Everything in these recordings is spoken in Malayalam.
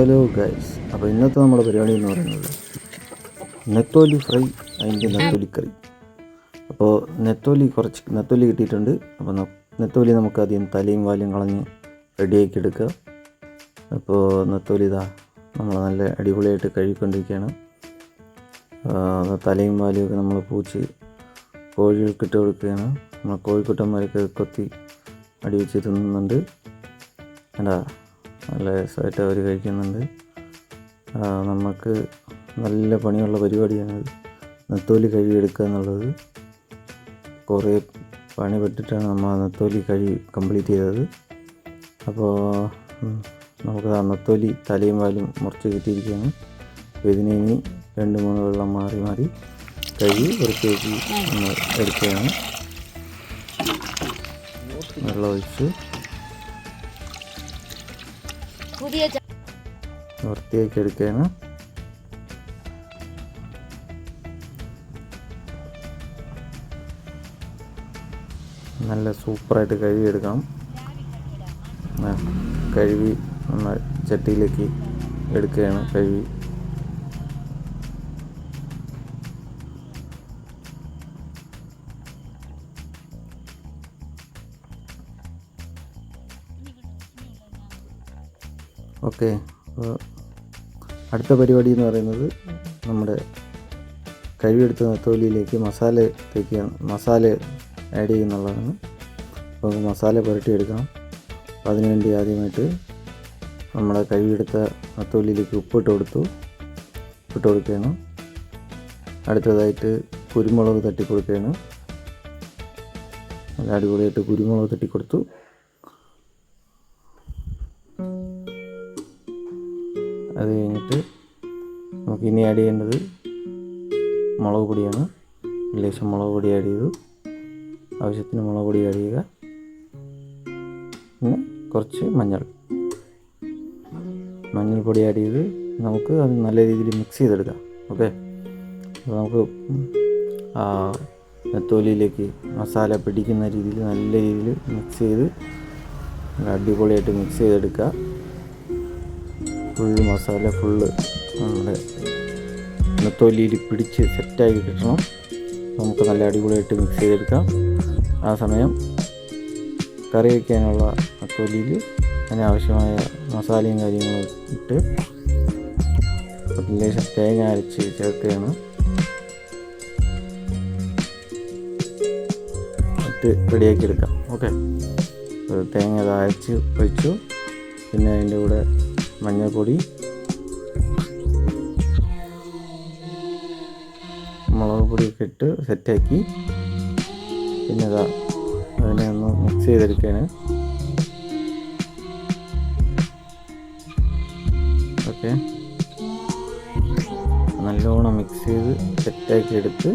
ഹലോ ഗൈസ്, അപ്പോൾ ഇന്നത്തെ നമ്മുടെ പരിപാടി എന്ന് പറയുന്നത് നെത്തോലി ഫ്രൈ, അതിൻ്റെ നെത്തോലിക്കറി. അപ്പോൾ കുറച്ച് നെത്തോലി കിട്ടിയിട്ടുണ്ട്. അപ്പോൾ നെത്തോലി നമുക്ക് ആദ്യം തലയും വാലും കളഞ്ഞ് റെഡിയാക്കി എടുക്കുക. അപ്പോൾ നെത്തോലി നമ്മൾ നല്ല അടിപൊളിയായിട്ട് കഴുകിക്കൊണ്ടിരിക്കുകയാണ്. തലയും വാലും ഒക്കെ നമ്മൾ പൂച്ച് കോഴികൾക്കിട്ട് കൊടുക്കുകയാണ്. നമ്മൾ കോഴിക്കുട്ടന്മാരൊക്കെ കൊത്തി അടി വെച്ച് തിന്നുന്നുണ്ട്. എന്താ നല്ല രസമായിട്ട് അവർ കഴിക്കുന്നുണ്ട്. നമുക്ക് നല്ല പണിയുള്ള പരിപാടിയാണ് നെത്തോലി കഴുകിയെടുക്കുക എന്നുള്ളത്. കുറേ പണി പെട്ടിട്ടാണ് നമ്മൾ നെത്തോലി കംപ്ലീറ്റ് ചെയ്തത്. അപ്പോൾ നമുക്ക് നെത്തോലി തലയും വാലും മുറിച്ച് കിട്ടിയിരിക്കുകയാണ്. അപ്പോൾ ഇതിനെ ഇനി 2-3 വെള്ളം മാറി മാറി കഴുകി വൃത്തിയാക്കി നമ്മൾ എടുക്കുകയാണ്. വെള്ളം ഒഴിച്ച് വൃത്തിയാക്കി എടുക്കുകയാണ്. നല്ല സൂപ്പറായിട്ട് കഴുകിയെടുക്കണം. കഴുകി നമ്മൾ ചട്ടിയിലേക്ക് എടുക്കുകയാണ്. കഴുകി ഓക്കെ. അപ്പോൾ അടുത്ത പരിപാടി എന്ന് പറയുന്നത് നമ്മുടെ കഴുകിയെടുത്ത നെത്തോലിയിലേക്ക് മസാല ആഡ് ചെയ്യുന്നുള്ളതാണ്. അപ്പോൾ മസാല പുരട്ടിയെടുക്കണം. അപ്പോൾ അതിനുവേണ്ടി ആദ്യമായിട്ട് നമ്മുടെ കഴുകിയെടുത്ത നെത്തോലിയിലേക്ക് ഉപ്പിട്ട് കൊടുക്കുകയാണ്. അടുത്തതായിട്ട് കുരുമുളക് തട്ടിക്കൊടുക്കുകയാണ്. നല്ല അടിപൊളിയായിട്ട് കുരുമുളക് തട്ടിക്കൊടുത്തു. അത് കഴിഞ്ഞിട്ട് നമുക്കിനി ആഡ് ചെയ്യേണ്ടത് മുളക് പൊടിയാണ്. ലേശം മുളക് പൊടി ആഡ് ചെയ്തു. ആവശ്യത്തിന് മുളക് പൊടി ആഡ് ചെയ്യുക. പിന്നെ കുറച്ച് മഞ്ഞൾപ്പൊടി ആഡ് ചെയ്ത് നമുക്ക് അത് നല്ല രീതിയിൽ മിക്സ് ചെയ്തെടുക്കാം. ഓക്കെ. അപ്പോൾ നമുക്ക് നെത്തോലിയിലേക്ക് മസാല പിടിക്കുന്ന രീതിയിൽ നല്ല രീതിയിൽ മിക്സ് ചെയ്ത് അടിപൊളിയായിട്ട് മിക്സ് ചെയ്തെടുക്കുക. മസാല നമ്മുടെ നെത്തോലിയിൽ പിടിച്ച് സെറ്റാക്കി കിട്ടണം. നമുക്ക് നല്ല അടിപൊളിയായിട്ട് മിക്സ് ചെയ്തെടുക്കാം. ആ സമയം കറി വയ്ക്കാനുള്ള നെത്തോലിയിൽ അതിനാവശ്യമായ മസാലയും കാര്യങ്ങളും ഇട്ട് ലേശം തേങ്ങ അരച്ച് ചേർക്കുകയാണ്. ഇട്ട് റെഡിയാക്കി എടുക്കാം. ഓക്കെ. തേങ്ങ അരച്ച് ഒഴിച്ചു. പിന്നെ അതിൻ്റെ കൂടെ മഞ്ഞൾപ്പൊടി, മുളക് പൊടിയൊക്കെ ഇട്ട് സെറ്റാക്കി പിന്നെ അതിനെ ഒന്ന് മിക്സ് ചെയ്തെടുക്കുകയാണ്. ഓക്കെ. നല്ലോണം മിക്സ് ചെയ്ത് സെറ്റാക്കി എടുത്ത്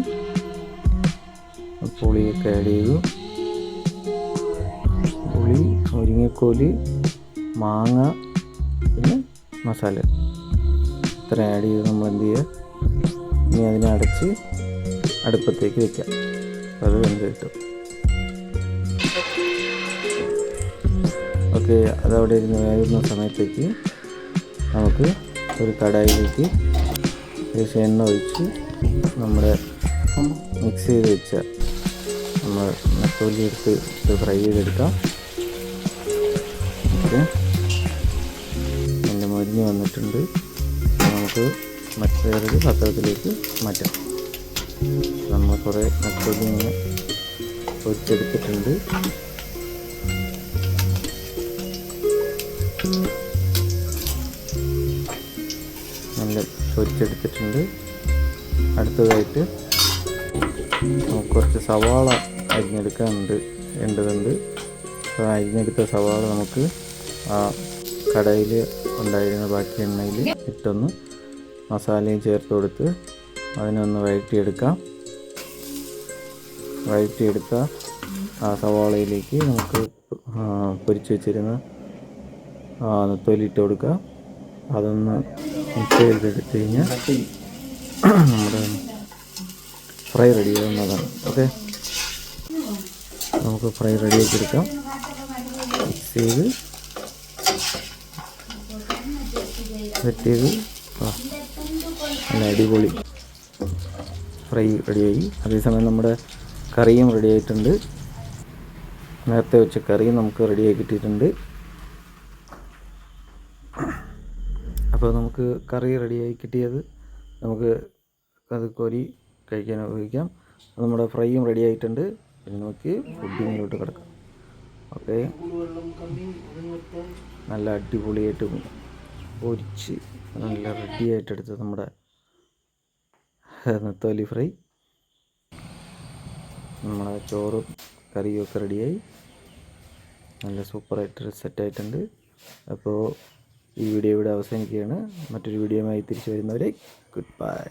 പുളിയൊക്കെ ആഡ് ചെയ്തു. പുളി, മുരിങ്ങക്കോല്, മാങ്ങ, പിന്നെ മസാല ഇത്ര ആഡ് ചെയ്ത് നമ്മൾ എന്ത് ചെയ്യുക, ഇനി അതിനെ അടച്ച് അടുപ്പത്തേക്ക് വയ്ക്കാം. അത് വെന്ത് കിട്ടും. ഓക്കെ. അതവിടെ ഇരുന്ന് വേകുന്ന സമയത്തേക്ക് നമുക്ക് ഒരു കടായിലേക്ക് എണ്ണ ഒഴിച്ച് നമ്മുടെ മിക്സ് ചെയ്ത് വെച്ച നമ്മൾ നെത്തോലി എടുത്ത് ഫ്രൈ ചെയ്തെടുക്കാം. ഓക്കെ. എൻ്റെ മൊരിഞ്ഞ് വന്നിട്ടുണ്ട്. നമുക്ക് മറ്റൊരു പാത്രത്തിലേക്ക് മാറ്റാം. നമ്മൾ കുറേ നെത്തോലി ഇങ്ങനെ പൊരിച്ചെടുത്തിട്ടുണ്ട്. നല്ല പൊരിച്ചെടുത്തിട്ടുണ്ട്. അടുത്തതായിട്ട് നമുക്ക് കുറച്ച് സവാള അരിഞ്ഞെടുക്കേണ്ടതുണ്ട്. അപ്പോൾ അരിഞ്ഞെടുത്ത സവാള നമുക്ക് ആ കടായിൽ ഉണ്ടായിരുന്ന ബാക്കി എണ്ണയിൽ ഇട്ടൊന്ന് മസാലയും ചേർത്ത് കൊടുത്ത് അതിനൊന്ന് വഴറ്റിയെടുത്ത ആ സവാളയിലേക്ക് നമുക്ക് പൊരിച്ച് വെച്ചിരുന്ന നെത്തോലി ഇട്ട് കൊടുക്കുക. അതൊന്ന് മിക്സ് ചെയ്തെടുത്ത് കഴിഞ്ഞാൽ നമ്മുടെ ഫ്രൈ റെഡി ആവുന്നതാണ്. ഓക്കെ. നമുക്ക് ഫ്രൈ റെഡിയാക്കി എടുക്കാം. മിക്സ് ചെയ്ത് സെറ്റ് ചെയ്ത് നല്ല അടിപൊളി ഫ്രൈ റെഡിയായി. അതേസമയം നമ്മുടെ കറിയും റെഡി ആയിട്ടുണ്ട്. നേരത്തെ വെച്ച കറിയും നമുക്ക് റെഡിയായി കിട്ടിയിട്ടുണ്ട്. അപ്പോൾ നമുക്ക് കറി റെഡിയായി കിട്ടിയത് നമുക്ക് അത് കോരി കഴിക്കാൻ ഉപയോഗിക്കാം. നമ്മുടെ ഫ്രൈയും റെഡി ആയിട്ടുണ്ട്. പിന്നെ നമുക്ക് ഫുഡിങ്ങിലോട്ട് കിടക്കാം. ഓക്കെ, നല്ല അടിപൊളിയായിട്ട് പൊരിച്ച് നല്ല റെഡി ആയിട്ടെടുത്ത് നമ്മുടെ നെത്തോലി ഫ്രൈ, നമ്മുടെ ചോറും കറിയും ഒക്കെ റെഡിയായി നല്ല സൂപ്പറായിട്ട് സെറ്റായിട്ടുണ്ട്. അപ്പോൾ ഈ വീഡിയോ ഇവിടെ അവസാനിക്കുകയാണ്. മറ്റൊരു വീഡിയോയുമായി തിരിച്ചു വരുന്നവരെ ഗുഡ് ബൈ.